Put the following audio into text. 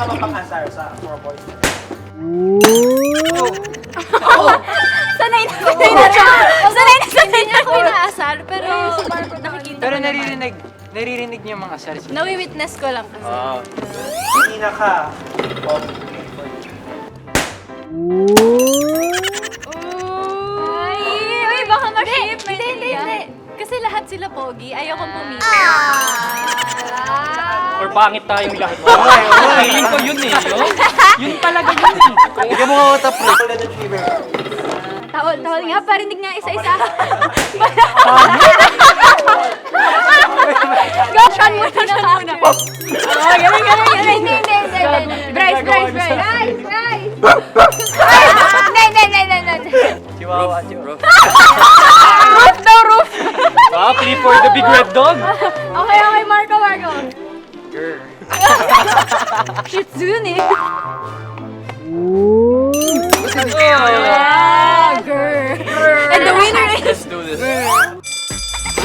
ka mapang-asar sa 4 boys. Sanay na ako inaasar, pero nakikita Pero ko naman. naririnig niyo mga asar. Nawi-witness ko lang kasi. Pinaka Uy, baka ma-ship. Hindi. Kasi lahat sila pogi. Ayokong pumili. Or pangit tayong lahat. Feeling ko yun eh. Oh. Yun talaga yun eh. Ikaw mo ka utap, pre. Golden Retriever. Tawal nga, parinig nga isa-isa. Go, Sean muna. Oh, galing. Hindi. Bryce. Hindi. Chihuahua. Roof. Ah, play for the big red dog. Okay, Marco. Grr. Shih Tzu yun eh. Oh. Grr. And the winner is